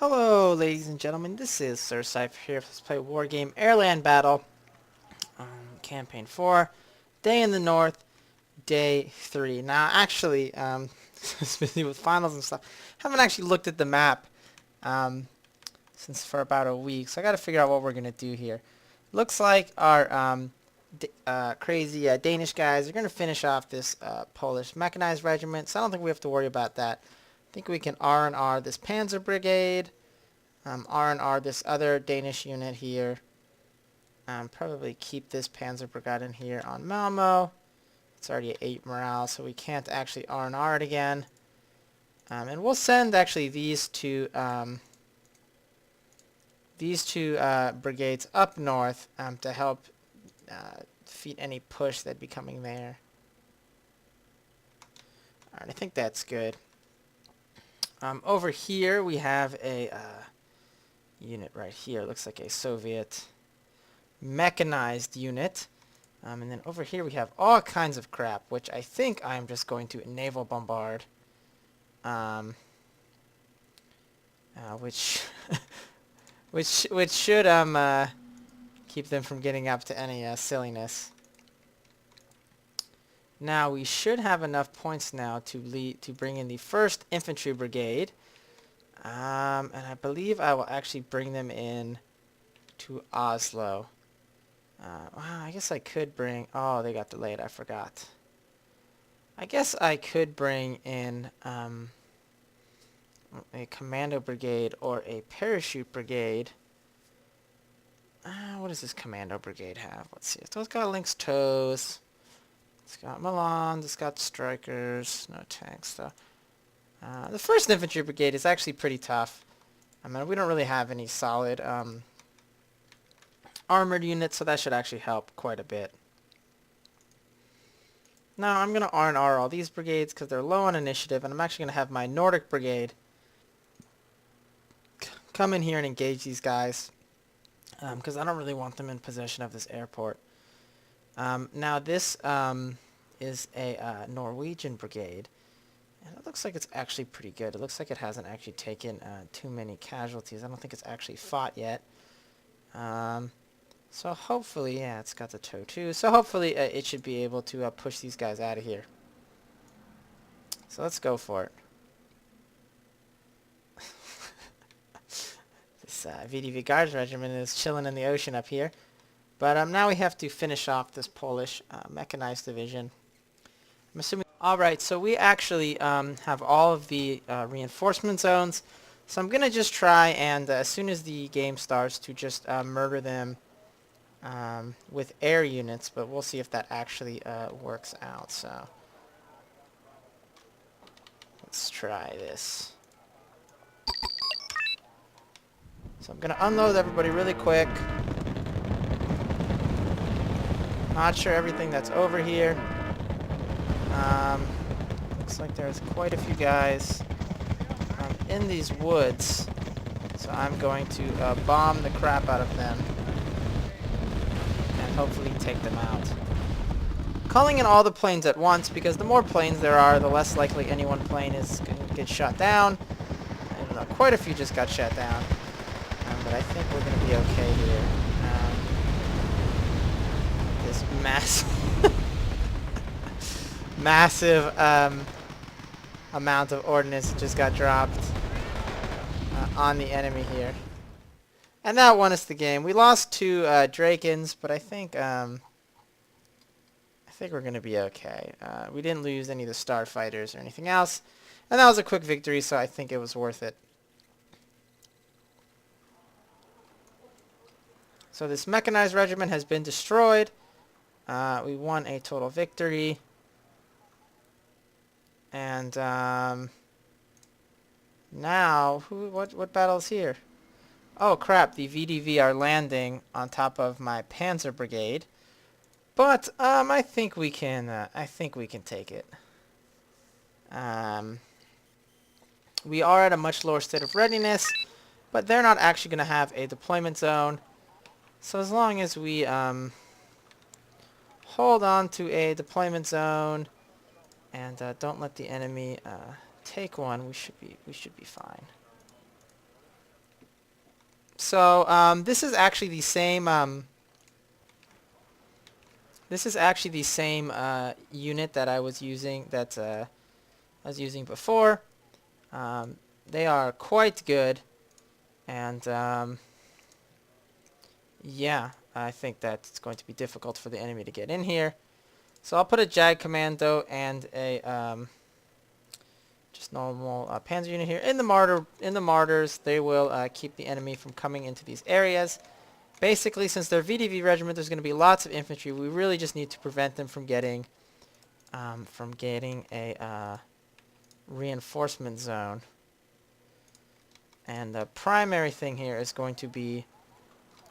Hello, ladies and gentlemen. This is Sir Cypher here. Let's play Wargame Airland Battle. Campaign 4. Day in the North. Day 3. Now, actually, just busy with finals and stuff. Haven't actually looked at the map since for about a week. So I got to figure out what we're going to do here. Looks like our crazy Danish guys are going to finish off this Polish mechanized regiment. So I don't think we have to worry about that. I think we can R&R this Panzer Brigade. R&R this other Danish unit here. Probably keep this Panzer Brigade in here on Malmo. It's already at 8 morale, so we can't actually R&R it again. And we'll send actually these two brigades up north to help defeat any push that'd be coming there. Alright, I think that's good. Over here we have a unit right here. Looks like a Soviet mechanized unit. And then over here we have all kinds of crap, which I think I'm just going to naval bombard. Which which should keep them from getting up to any silliness. Now we should have enough points now to bring in the 1st Infantry Brigade. And I believe I will actually bring them in to Oslo. Wow, I guess I could bring... Oh, they got delayed. I forgot. I guess I could bring in a Commando Brigade or a Parachute Brigade. What does this Commando Brigade have? Let's see. So it's got Lynx Toes. It's got Milans. It's got Strikers. No tanks, though. The 1st Infantry Brigade is actually pretty tough. I mean, we don't really have any solid armored units, so that should actually help quite a bit. Now, I'm going to R&R all these brigades because they're low on initiative, and I'm actually going to have my Nordic Brigade come in here and engage these guys because I don't really want them in possession of this airport. Now, this is a Norwegian Brigade. And it looks like it's actually pretty good. It looks like it hasn't actually taken too many casualties. I don't think it's actually fought yet. So hopefully, yeah, it's got the toe too. So hopefully it should be able to push these guys out of here. So let's go for it. This VDV Guards Regiment is chilling in the ocean up here. But now we have to finish off this Polish mechanized division. I'm assuming... Alright, so we actually have all of the reinforcement zones. So I'm going to just try and as soon as the game starts to just murder them with air units. But we'll see if that actually works out. So let's try this. So I'm going to unload everybody really quick. Not sure everything that's over here. Looks like there's quite a few guys in these woods, so I'm going to bomb the crap out of them and hopefully take them out. Calling in all the planes at once because the more planes there are, the less likely any one plane is going to get shot down. And quite a few just got shot down, but I think we're going to be okay here. This massive amount of ordnance just got dropped on the enemy here, and that won us the game. We lost to Drakens, but I think we're gonna be okay. We didn't lose any of the starfighters or anything else, and that was a quick victory, so I think it was worth it. So this mechanized regiment has been destroyed. We won a total victory. And now, what battle's here? Oh crap! The VDV are landing on top of my Panzer Brigade, but I think we can take it. We are at a much lower state of readiness, but they're not actually going to have a deployment zone. So as long as we hold on to a deployment zone and don't let the enemy take one, we should be fine. So this is actually the same. This is actually the same unit that I was using. That I was using before. They are quite good, and yeah, I think that it's going to be difficult for the enemy to get in here. So I'll put a Jag Commando and a just normal Panzer unit here. In the mortars, they will keep the enemy from coming into these areas. Basically, since they're VDV regiment, there's going to be lots of infantry. We really just need to prevent them from getting a reinforcement zone. And the primary thing here is going to be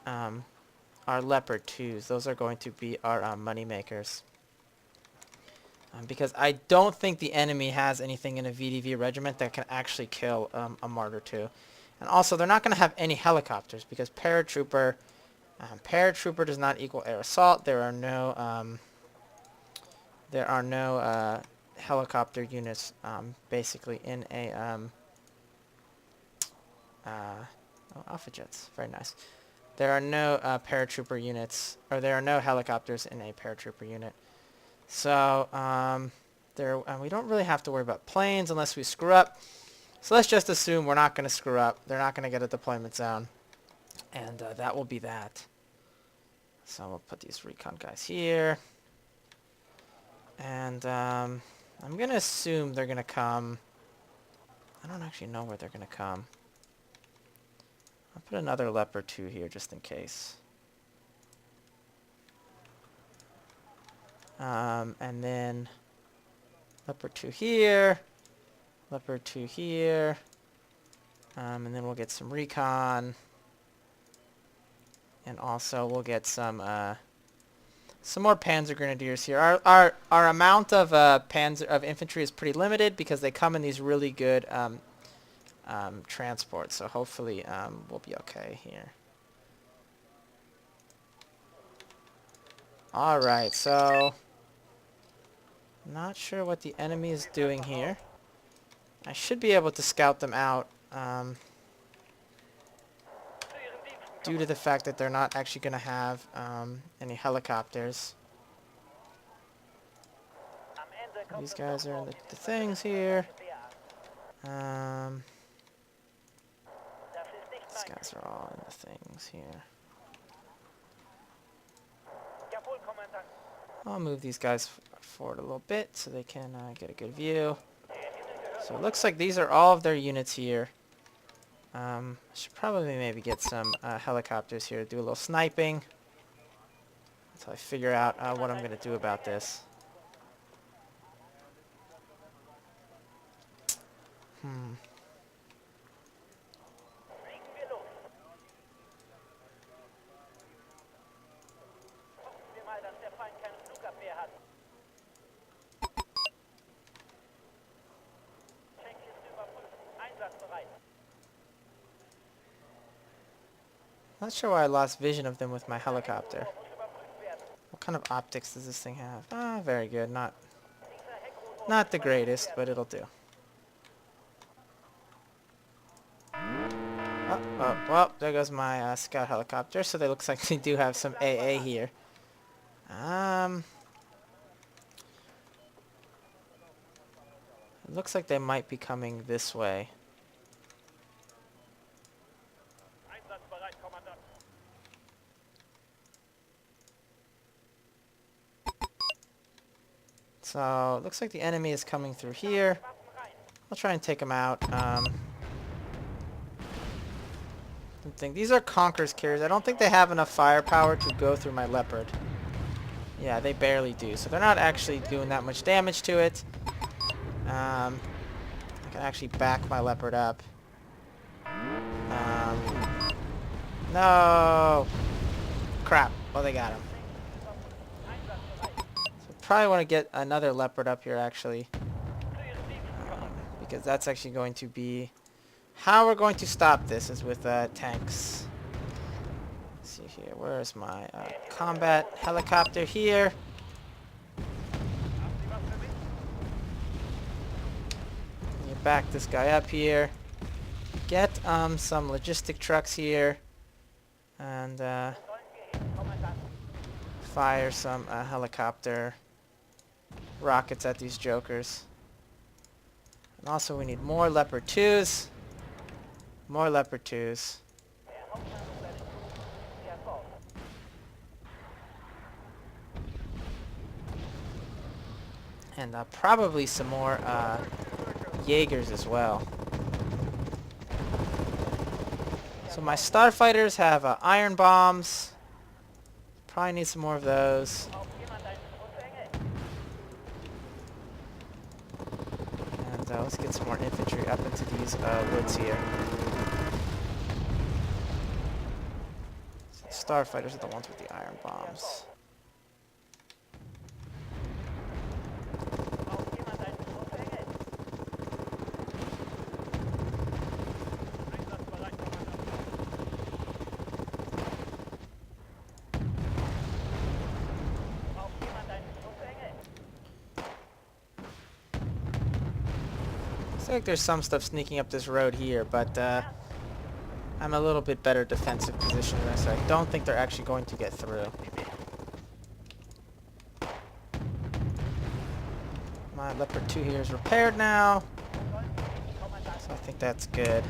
our Leopard 2s. Those are going to be our money makers. Because I don't think the enemy has anything in a VDV regiment that can actually kill a Mortar 2. And also, they're not going to have any helicopters because paratrooper does not equal air assault. There are no helicopter units basically in a Alpha jets. Very nice. There are no paratrooper units, or there are no helicopters in a paratrooper unit. So we don't really have to worry about planes unless we screw up. So let's just assume we're not going to screw up. They're not going to get a deployment zone. And that will be that. So we'll put these recon guys here. And I'm going to assume they're going to come. I don't actually know where they're going to come. I'll put another Leopard 2 here just in case. And then Leopard 2 here, Leopard 2 here, and then we'll get some recon, and also we'll get some more Panzer Grenadiers here. Our amount of infantry is pretty limited because they come in these really good transports, so hopefully we'll be okay here. All right, so. Not sure what the enemy is doing here. I should be able to scout them out due to the fact that they're not actually going to have any helicopters. These guys are in the things here. These guys are all in the things here. I'll move these guys forward a little bit so they can get a good view. So it looks like these are all of their units here. Should probably maybe get some helicopters here to do a little sniping until I figure out what I'm going to do about this. Not sure why I lost vision of them with my helicopter. What kind of optics does this thing have? Ah, very good. Not the greatest, but it'll do. Oh, well, there goes my scout helicopter. So they looks like they do have some AA here. It looks like they might be coming this way. So, it looks like the enemy is coming through here. I'll try and take them out. These are Conqueror's carriers. I don't think they have enough firepower to go through my Leopard. Yeah, they barely do. So they're not actually doing that much damage to it. I can actually back my Leopard up. No! Crap. Well, they got him. Probably want to get another Leopard up here actually, because that's actually going to be how we're going to stop this is with tanks. Let's see here, where's my combat helicopter here? You back this guy up here. Get some logistic trucks here. And fire some helicopter rockets at these jokers. And also we need more Leopard 2s. More Leopard 2s. And probably some more Jaegers as well. So my starfighters have iron bombs. Probably need some more of those. And let's get some more infantry up into these woods here. So starfighters are the ones with the iron bombs. I think there's some stuff sneaking up this road here, but I'm a little bit better defensive position than this, so I don't think they're actually going to get through. My Leopard 2 here is repaired now, so I think that's good.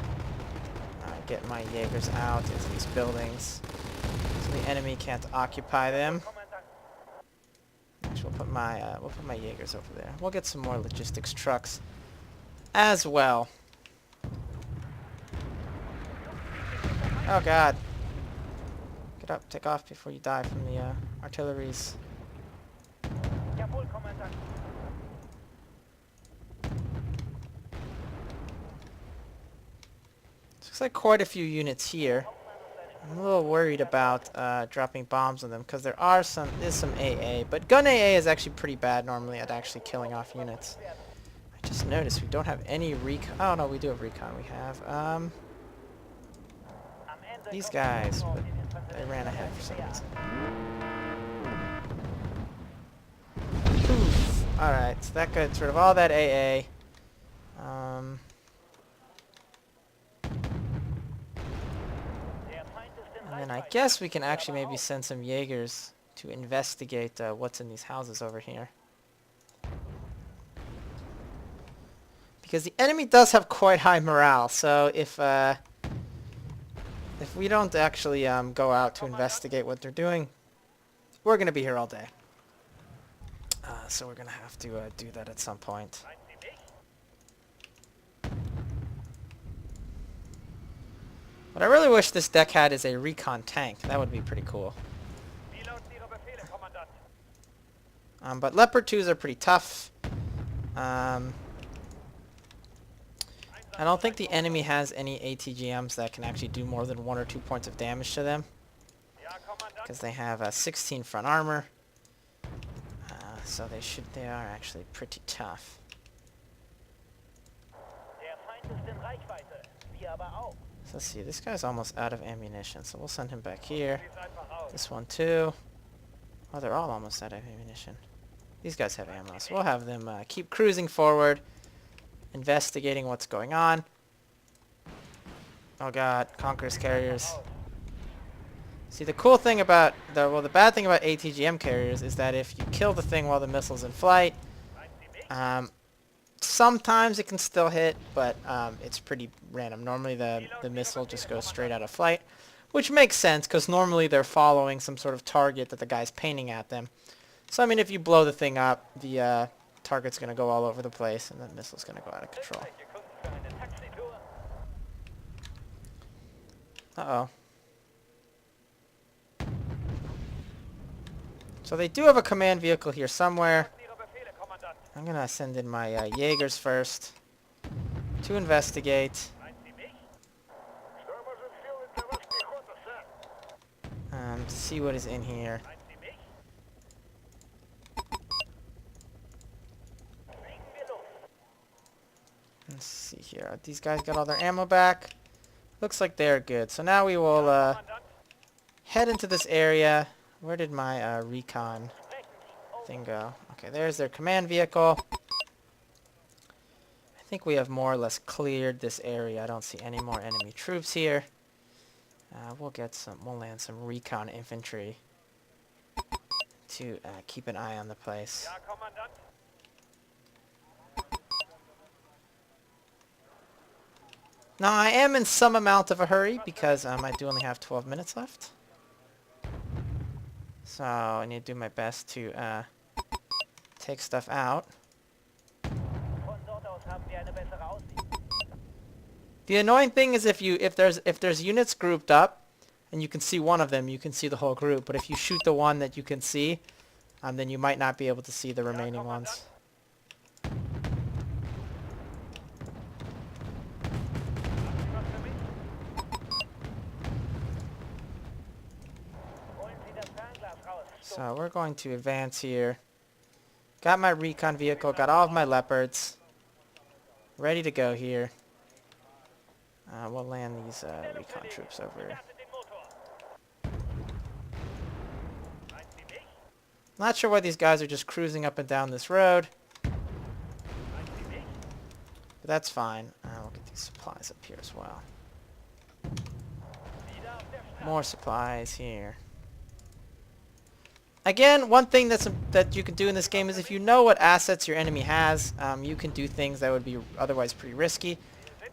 Get my Jaegers out into these buildings, so the enemy can't occupy them. Actually, we'll put my Jaegers over there. We'll get some more logistics trucks as well. Oh god. Get up, take off before you die from the artilleries. Looks like quite a few units here. I'm a little worried about dropping bombs on them because there is some AA, but gun AA is actually pretty bad normally at actually killing off units. I just noticed we don't have any recon. Oh no, we do have recon. We have these guys, but they ran ahead for some reason. Poof. Alright, so that got rid of all that AA. And then I guess we can actually maybe send some Jaegers to investigate what's in these houses over here. Because the enemy does have quite high morale, so if we don't actually go out to investigate what they're doing, we're going to be here all day. So we're going to have to do that at some point. What I really wish this deck had is a recon tank. That would be pretty cool. But Leopard 2s are pretty tough. I don't think the enemy has any ATGMs that can actually do more than 1 or 2 points of damage to them. Because they have 16 front armor. So they are actually pretty tough. So let's see, this guy's almost out of ammunition, so we'll send him back here. This one too. Oh, they're all almost out of ammunition. These guys have ammo, so we'll have them keep cruising forward, investigating what's going on. Oh god, Conqueror's carriers. See, the cool thing about, the bad thing about ATGM carriers is that if you kill the thing while the missile's in flight, sometimes it can still hit, but it's pretty random. Normally the missile just goes straight out of flight, which makes sense because normally they're following some sort of target that the guy's painting at them. So I mean, if you blow the thing up, the target's going to go all over the place and the missile's going to go out of control. Uh-oh. So they do have a command vehicle here somewhere. I'm going to send in my Jaegers first to investigate. See what is in here. Let's see here. These guys got all their ammo back. Looks like they're good. So now we will head into this area. Where did my recon thing go? Okay, there's their command vehicle. I think we have more or less cleared this area. I don't see any more enemy troops here. We'll land some recon infantry to keep an eye on the place. Now I am in some amount of a hurry because I do only have 12 minutes left. So I need to do my best to take stuff out. The annoying thing is if there's units grouped up and you can see one of them, you can see the whole group. But if you shoot the one that you can see, then you might not be able to see the remaining ones. So we're going to advance here. Got my recon vehicle, got all of my leopards. Ready to go here. We'll land these recon troops over here. Not sure why these guys are just cruising up and down this road. But that's fine. We'll get these supplies up here as well. More supplies here. Again, one thing that you can do in this game is if you know what assets your enemy has, you can do things that would be otherwise pretty risky.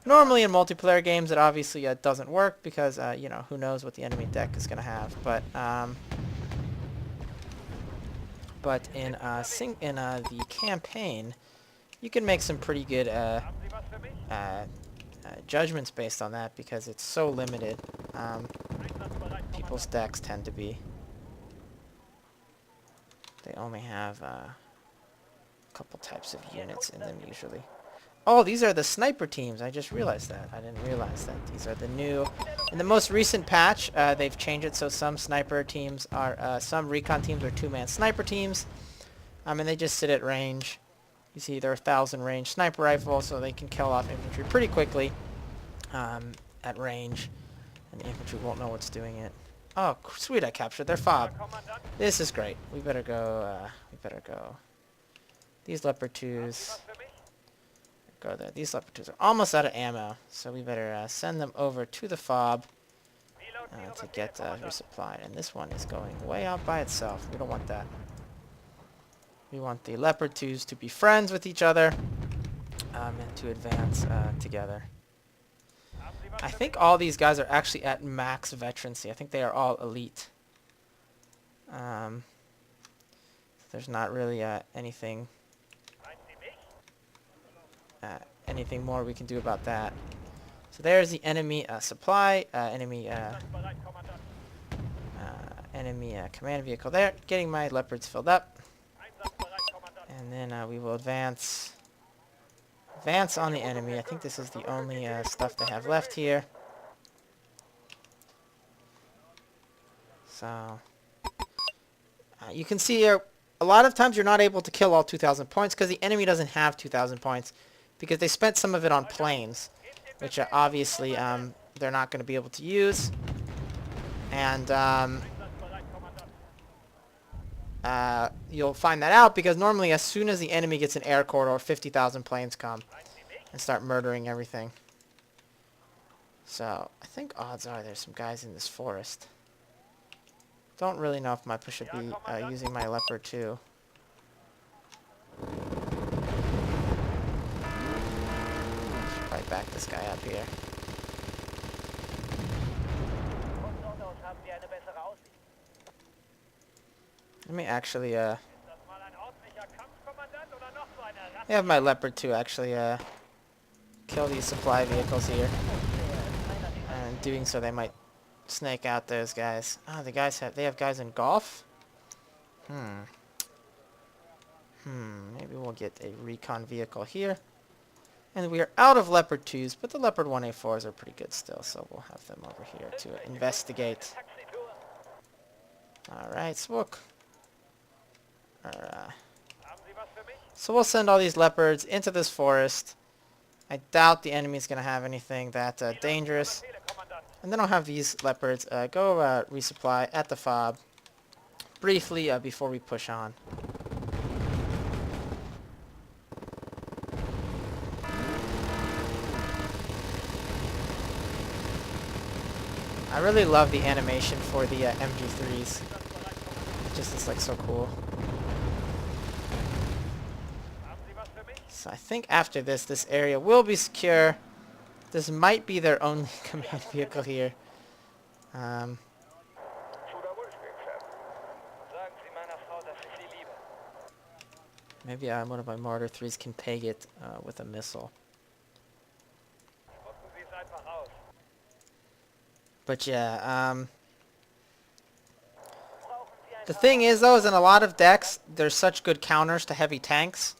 Normally in multiplayer games it obviously doesn't work because, you know, who knows what the enemy deck is going to have. But in the campaign, you can make some pretty good judgments based on that because it's so limited. People's decks tend to be. They only have a couple types of units in them usually. Oh, these are the sniper teams. I just realized that. I didn't realize that. These are the new... In the most recent patch, they've changed it so some sniper teams are... some recon teams are two-man sniper teams. And they just sit at range. You see they're 1,000 range sniper rifles, so they can kill off infantry pretty quickly at range. And the infantry won't know what's doing it. Oh, sweet, I captured their fob. This is great. We better go, These Leopard 2s... Go there. These Leopard 2s are almost out of ammo, so we better send them over to the fob to get resupplied. And this one is going way out by itself. We don't want that. We want the Leopard 2s to be friends with each other and to advance together. I think all these guys are actually at max veterancy. I think they are all elite. There's not really anything more we can do about that. So there's the enemy supply, enemy command vehicle there. Getting my leopards filled up. And then we will advance on the enemy. I think this is the only stuff they have left here. So you can see here, a lot of times you're not able to kill all 2,000 points because the enemy doesn't have 2,000 points because they spent some of it on planes, which obviously they're not going to be able to use. And you'll find that out because normally as soon as the enemy gets an air corridor, 50,000 planes come and start murdering everything. So I think odds are there's some guys in this forest. Don't really know if I should be using my Leopard 2. Should probably back this guy up here. Let me actually I have my Leopard 2 actually kill these supply vehicles here. And doing so they might snake out those guys. Oh, they have guys in golf? Maybe we'll get a recon vehicle here. And we are out of Leopard 2s, but the Leopard 1A4s are pretty good still, so we'll have them over here to investigate. Alright, so we'll send all these leopards into this forest. I doubt the enemy's going to have anything that dangerous. And then I'll have these leopards go resupply at the fob briefly before we push on. I really love the animation for the MG3s. It just is like so cool. So I think after this, this area will be secure. This might be their only command vehicle here. Maybe one of my Mortar 3s can peg it with a missile. But yeah, the thing is though, is in a lot of decks, there's such good counters to heavy tanks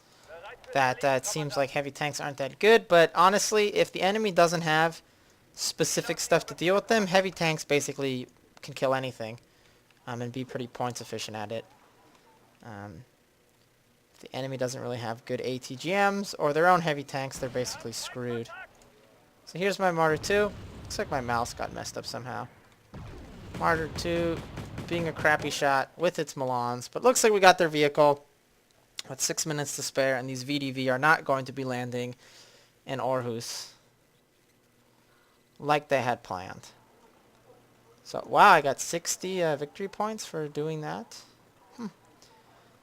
that it seems like heavy tanks aren't that good. But honestly, if the enemy doesn't have specific stuff to deal with them, heavy tanks basically can kill anything and be pretty points efficient at it. If the enemy doesn't really have good ATGMs or their own heavy tanks, they're basically screwed. So here's my Mortar 2. Looks like my mouse got messed up somehow. Mortar 2 being a crappy shot with its Milans, but looks like we got their vehicle with 6 minutes to spare, and these VDV are not going to be landing in Aarhus like they had planned. So, wow, I got 60 victory points for doing that.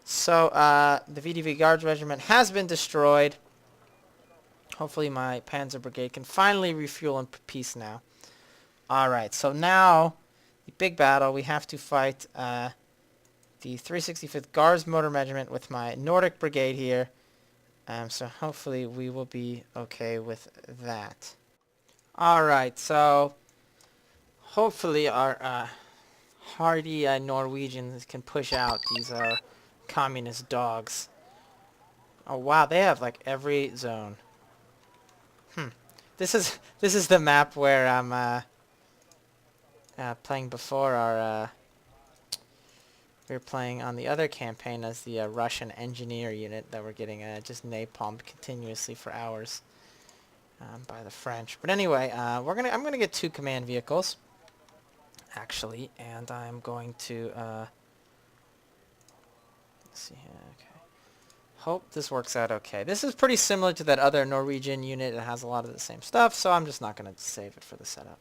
So, the VDV Guards Regiment has been destroyed. Hopefully my Panzer Brigade can finally refuel in peace now. Alright, so now, the big battle, we have to fight the 365th Guards Motor Regiment with my Nordic Brigade here. So hopefully we will be okay with that. Alright, so hopefully our hardy Norwegians can push out these communist dogs. Oh wow, they have like every zone. This is the map where I'm playing before our we were playing on the other campaign as the Russian engineer unit that were getting just napalmed continuously for hours by the French. But anyway, I'm gonna get 2 command vehicles actually, and I'm going to let's see here. Okay. Hope this works out okay. This is pretty similar to that other Norwegian unit. It has a lot of the same stuff, so I'm just not going to save it for the setup.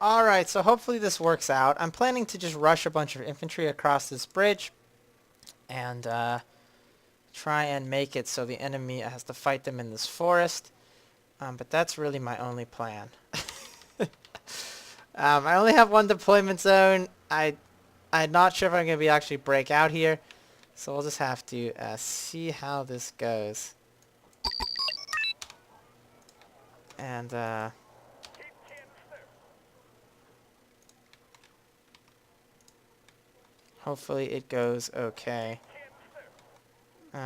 Alright, so hopefully this works out. I'm planning to just rush a bunch of infantry across this bridge and try and make it so the enemy has to fight them in this forest. But that's really my only plan. I only have 1 deployment zone. I'm not sure if I'm going to be actually break out here. So we'll just have to see how this goes. And hopefully it goes okay. These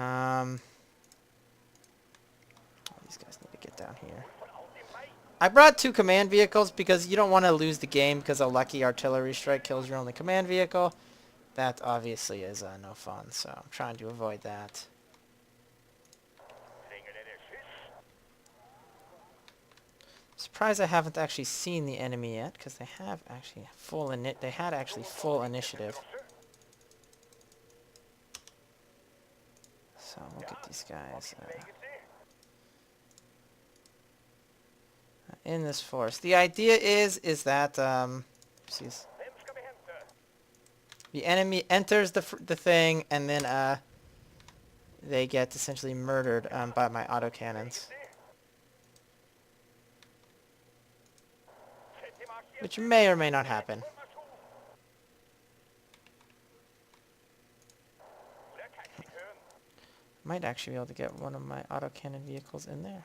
guys need to get down here. I brought 2 command vehicles because you don't want to lose the game because a lucky artillery strike kills your only command vehicle. That obviously is no fun, so I'm trying to avoid that. Surprised I haven't actually seen the enemy yet, because they have actually full initiative. So we'll get these guys in this forest. The idea is that the enemy enters the thing, and then they get essentially murdered by my autocannons. Which may or may not happen. Might actually be able to get one of my autocannon vehicles in there.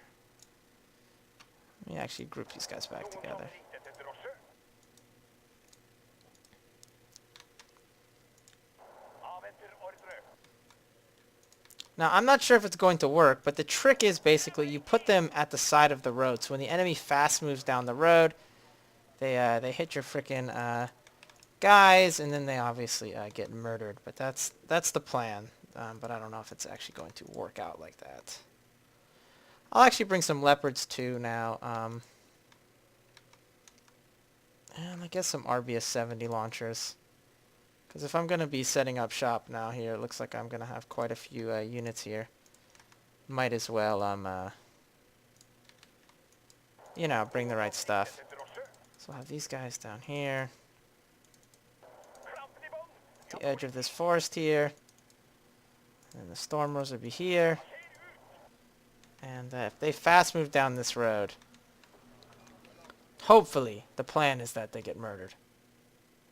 Let me actually group these guys back together. Now, I'm not sure if it's going to work, but the trick is basically you put them at the side of the road. So when the enemy fast moves down the road, they hit your frickin' guys, and then they obviously get murdered. But that's the plan. But I don't know if it's actually going to work out like that. I'll actually bring some leopards too now. And I guess some RBS 70 launchers. Because if I'm going to be setting up shop now here, it looks like I'm going to have quite a few units here. Might as well, you know, bring the right stuff. So we'll have these guys down here. The edge of this forest here. And the stormers will be here. And if they fast move down this road, hopefully the plan is that they get murdered.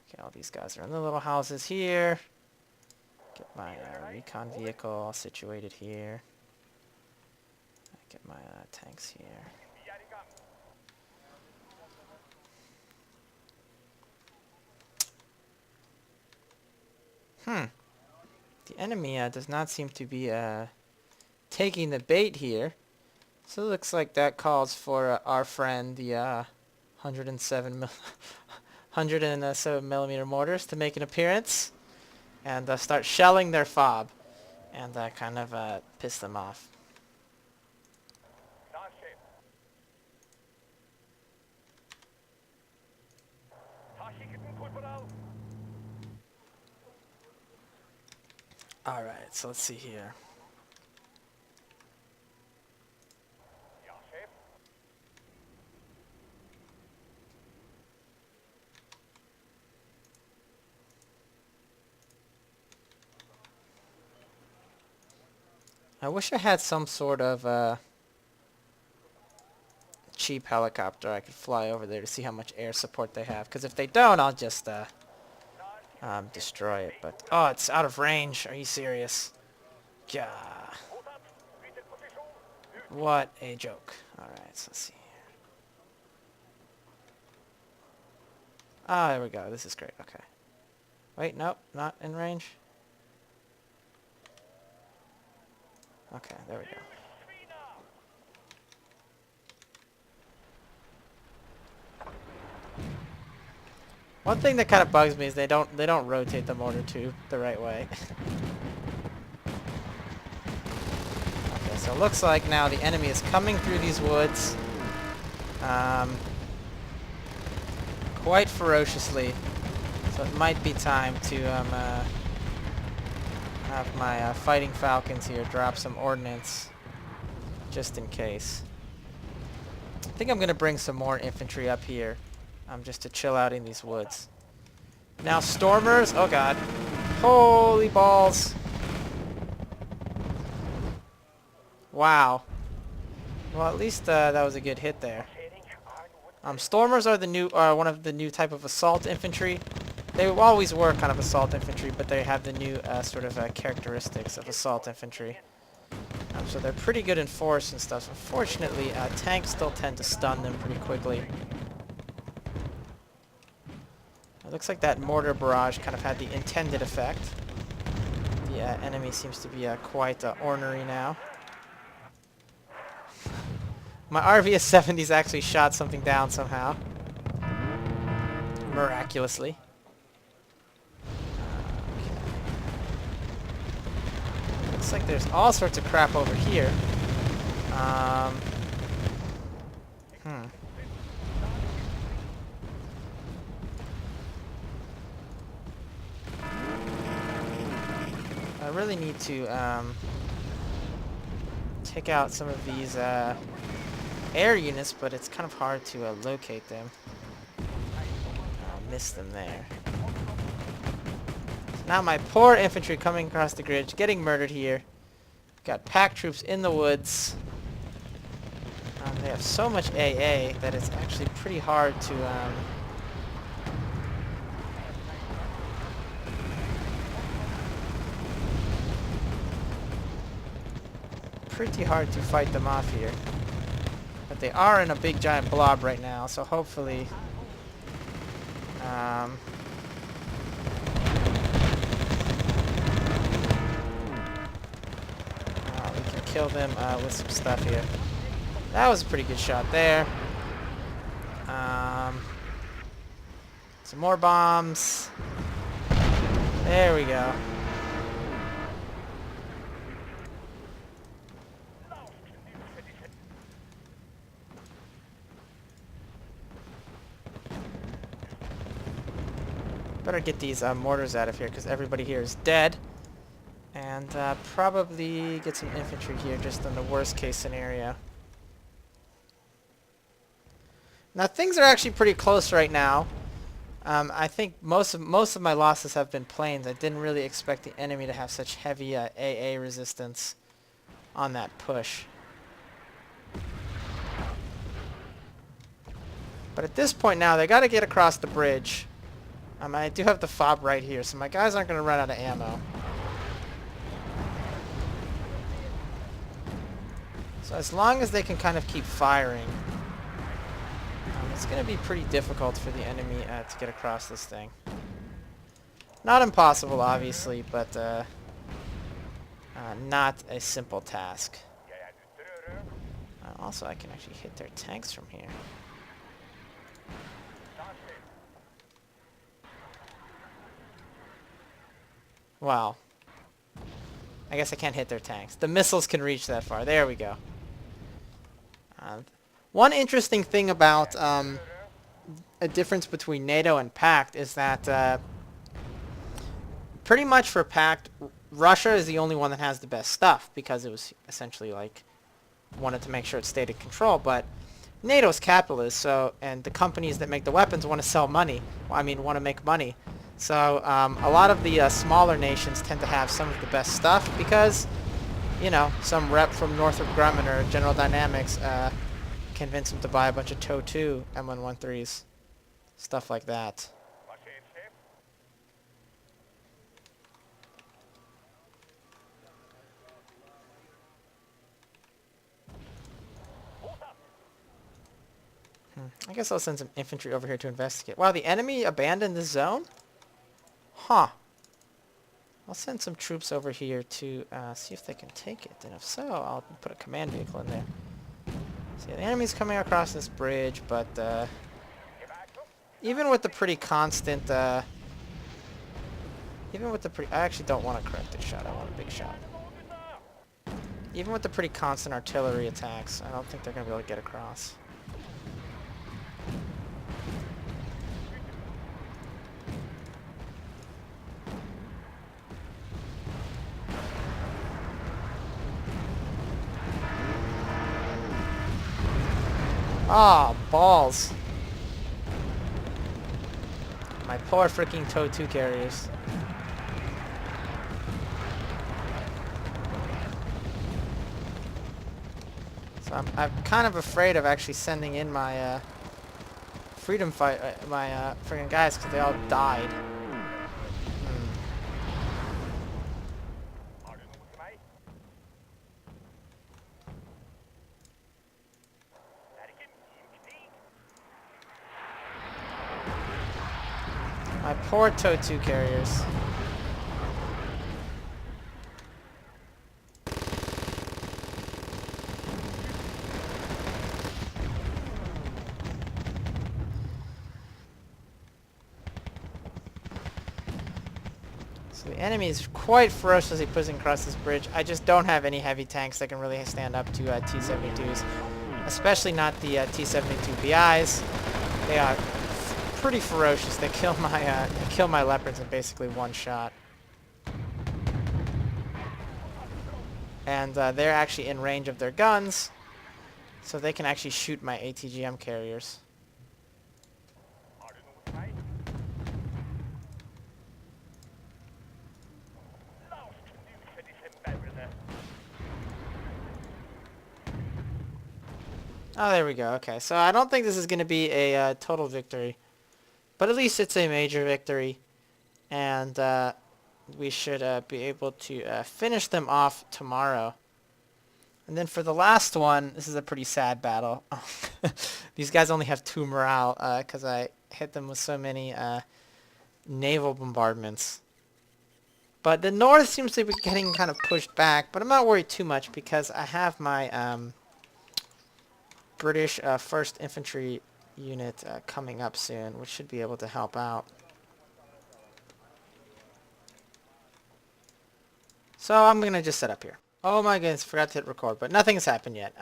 Okay, all these guys are in the little houses here. Get my recon vehicle all situated here. Get my tanks here. The enemy does not seem to be taking the bait here. So it looks like that calls for our friend, the 107 millimeter mortars, to make an appearance and start shelling their fob, and kind of piss them off. Alright, so let's see here. I wish I had some sort of cheap helicopter I could fly over there to see how much air support they have. Because if they don't, I'll just destroy it. But oh, it's out of range. Are you serious? Gah. What a joke. Alright, so let's see here. Ah, there we go. This is great. Okay. Wait, nope, not in range. Okay, there we go. One thing that kind of bugs me is they don't rotate the mortar tube the right way. Okay, so it looks like now the enemy is coming through these woods quite ferociously. So it might be time to have my fighting falcons here drop some ordnance just in case. I think I'm going to bring some more infantry up here just to chill out in these woods. Now stormers, oh god. Holy balls. Wow. Well, at least that was a good hit there. Stormers are the new one of the new type of assault infantry. They always were kind of assault infantry, but they have the new sort of characteristics of assault infantry. So they're pretty good in force and stuff. Unfortunately, tanks still tend to stun them pretty quickly. It looks like that mortar barrage kind of had the intended effect. The enemy seems to be quite ornery now. My RVS-70's actually shot something down somehow. Miraculously. Looks like there's all sorts of crap over here. I really need to take out some of these air units, but it's kind of hard to locate them. I'll miss them there. Now my poor infantry coming across the bridge, getting murdered here. Got pack troops in the woods. They have so much AA that it's actually pretty hard to fight them off here. But they are in a big giant blob right now, so hopefully we can kill them with some stuff here. That was a pretty good shot there. Some more bombs. There we go. Better get these mortars out of here because everybody here is dead. And probably get some infantry here just in the worst case scenario. Now things are actually pretty close right now. I think most of my losses have been planes. I didn't really expect the enemy to have such heavy AA resistance on that push. But at this point now, they got to get across the bridge. I do have the fob right here, so my guys aren't going to run out of ammo. So as long as they can kind of keep firing, it's going to be pretty difficult for the enemy to get across this thing. Not impossible, obviously, but not a simple task. Also, I can actually hit their tanks from here. Wow. I guess I can't hit their tanks. The missiles can reach that far. There we go. One interesting thing about a difference between NATO and Pact is that pretty much for Pact, Russia is the only one that has the best stuff because it was essentially like wanted to make sure it stayed in control. But NATO's capitalist, so and the companies that make the weapons want to sell money. Well, I mean, want to make money. So a lot of the smaller nations tend to have some of the best stuff because, you know, some rep from Northrop Grumman or General Dynamics convince them to buy a bunch of TOW-2 M113s, stuff like that. I guess I'll send some infantry over here to investigate. Wow, the enemy abandoned this zone? Huh. I'll send some troops over here to see if they can take it. And if so, I'll put a command vehicle in there. See, the enemy's coming across this bridge, but even with the pretty constant... I actually don't want a corrected shot. I want a big shot. Even with the pretty constant artillery attacks, I don't think they're going to be able to get across. Ah, balls. My poor freaking TOW-2 carriers. So I'm kind of afraid of actually sending in my freedom fight, my freaking guys, because they all died. My poor TOW-2 carriers. So the enemy is quite ferociously pushing across this bridge. I just don't have any heavy tanks that can really stand up to T-72s. Especially not the T-72BIs. They are pretty ferocious. They kill my leopards in basically one shot. And they're actually in range of their guns, so they can actually shoot my ATGM carriers. Oh, there we go. Okay, so I don't think this is going to be a total victory. But at least it's a major victory, and we should be able to finish them off tomorrow. And then for the last one, this is a pretty sad battle. These guys only have 2 morale because I hit them with so many naval bombardments. But the north seems to be getting kind of pushed back, but I'm not worried too much because I have my British 1st Infantry unit coming up soon, which should be able to help out. So I'm gonna just set up here. Oh my goodness, forgot to hit record, but nothing's happened yet.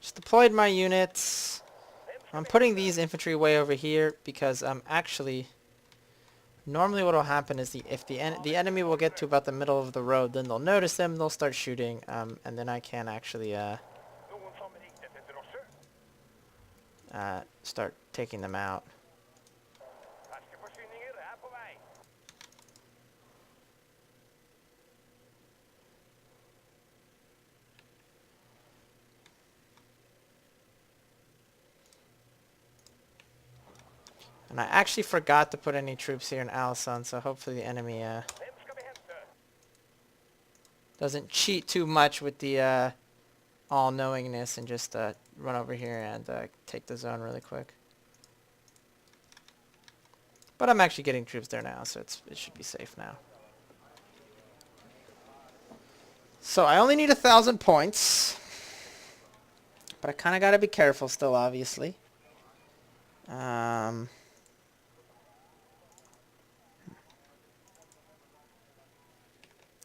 Just deployed my units. I'm putting these infantry way over here because actually normally what will happen is if the enemy will get to about the middle of the road, then they'll notice them, they'll start shooting, and then I can actually start taking them out. And I actually forgot to put any troops here in Alison, so hopefully the enemy doesn't cheat too much with the all-knowingness and just run over here and take the zone really quick. But I'm actually getting troops there now, so it should be safe now. So I only need 1,000 points. But I kind of got to be careful still, obviously.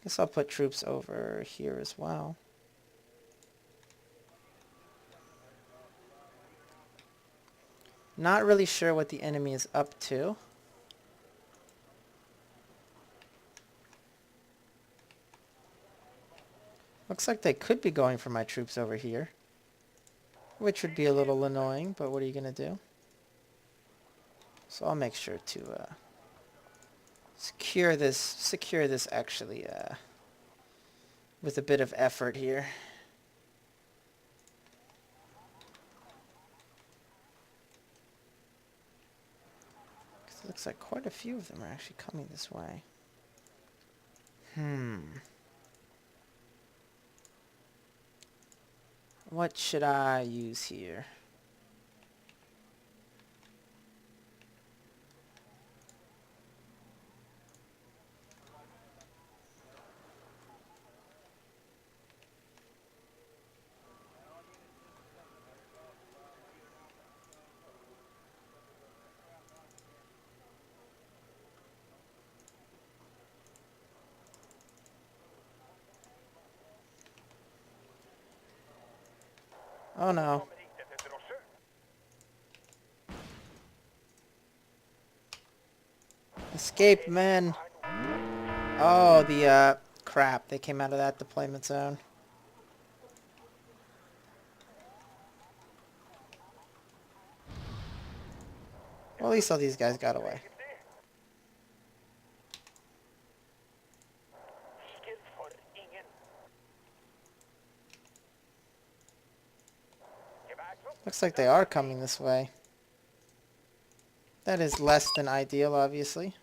Guess I'll put troops over here as well. Not really sure what the enemy is up to. Looks like they could be going for my troops over here, which would be a little annoying, but what are you going to do? So I'll make sure to secure this actually with a bit of effort here. It looks like quite a few of them are actually coming this way. What should I use here? Oh no. Escape, men. Oh, the crap. They came out of that deployment zone. Well, at least all these guys got away. Looks like they are coming this way. That is less than ideal, obviously.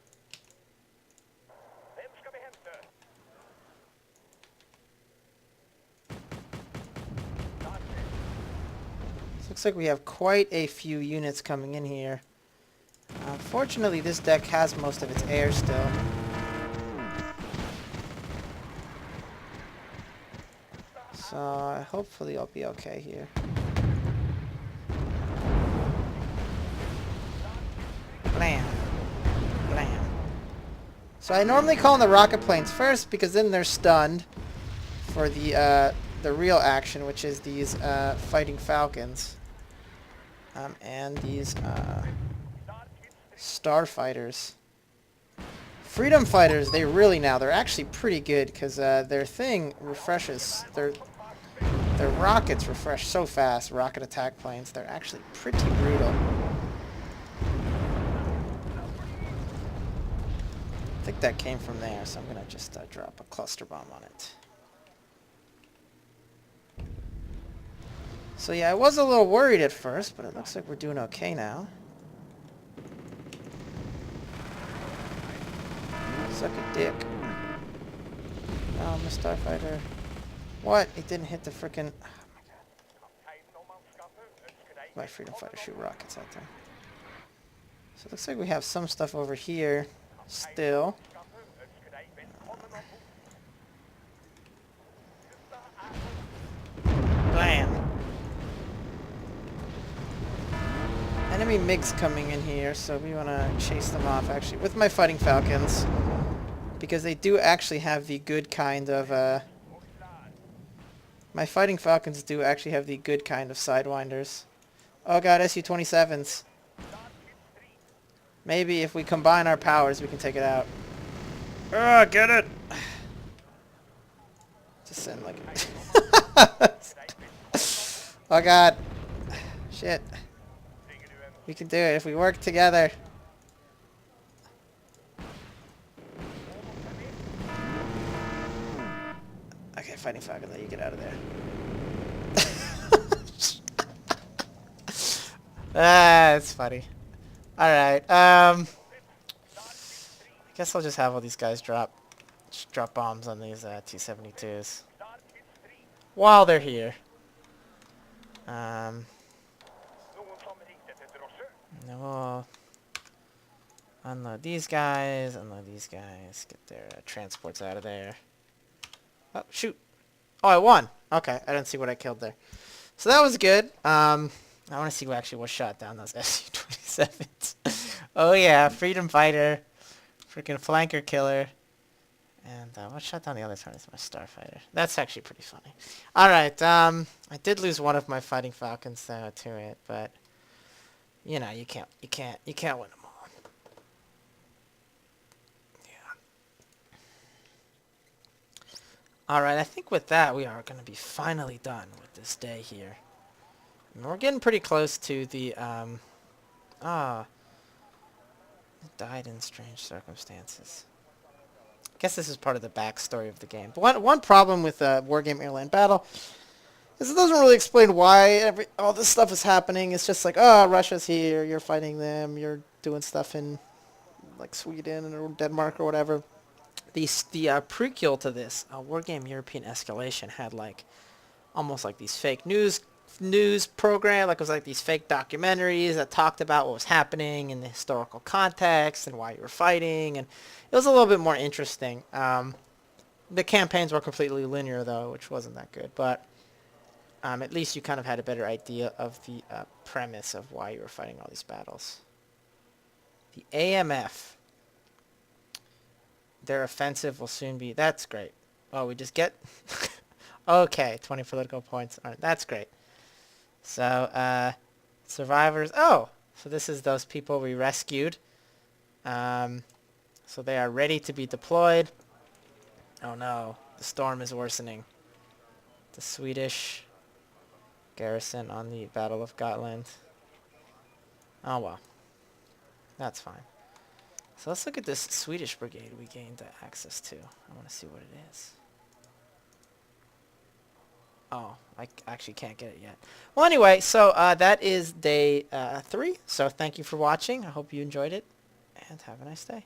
Looks like we have quite a few units coming in here. Fortunately, this deck has most of its air still. So hopefully I'll be okay here. Blam. Blam. So I normally call in the rocket planes first because then they're stunned for the real action, which is these fighting falcons. And these starfighters. Freedom fighters, they're actually pretty good because their thing refreshes, their rockets refresh so fast, rocket attack planes, they're actually pretty brutal. I think that came from there, so I'm going to just drop a cluster bomb on it. So yeah, I was a little worried at first, but it looks like we're doing okay now. Suck a dick. Oh, my starfighter. What? It didn't hit the frickin'... Oh my god. My freedom fighter shoot rockets out there. So it looks like we have some stuff over here still. Blam! Enemy MiGs coming in here, so we want to chase them off, actually, with my fighting falcons. Because they do actually have the good kind of, my fighting falcons do actually have the good kind of sidewinders. Oh god, Su-27s. Maybe if we combine our powers, we can take it out. Oh, get it! Just send like... Oh god. Shit. We can do it if we work together. Okay, Fighting Falcon, let you get out of there. Ah, it's funny. Alright, I guess I'll just have all these guys drop bombs on these T-72s. While they're here. And then we'll unload these guys, get their transports out of there. Oh, shoot. Oh, I won. Okay, I didn't see what I killed there. So that was good. I want to see what actually was shot down those Su-27s. Oh yeah, freedom fighter, freaking flanker killer, and what shot down the other turn is my starfighter. That's actually pretty funny. All right, I did lose one of my fighting falcons though to it, but you know you can't win them all. Yeah. All right, I think with that we are going to be finally done with this day here. And we're getting pretty close to the died in strange circumstances. I guess this is part of the backstory of the game. But one problem with Wargame Airland Battle is it doesn't really explain why all this stuff is happening. It's just like, oh, Russia's here, you're fighting them, you're doing stuff in like Sweden or Denmark or whatever. The prequel to this, Wargame European Escalation, had like almost like these fake news program, like it was like these fake documentaries that talked about what was happening in the historical context and why you were fighting, and it was a little bit more interesting. The campaigns were completely linear though, which wasn't that good, but at least you kind of had a better idea of the premise of why you were fighting all these battles. The AMF, their offensive will soon be, that's great. Oh, we just get okay, 20 political points. All right, that's great. So, survivors. Oh, so this is those people we rescued. So they are ready to be deployed. Oh no, the storm is worsening. The Swedish garrison on the Battle of Gotland. Oh well, that's fine. So let's look at this Swedish brigade we gained access to. I want to see what it is. Oh, I actually can't get it yet. Well, anyway, so that is day 3. So thank you for watching. I hope you enjoyed it, and have a nice day.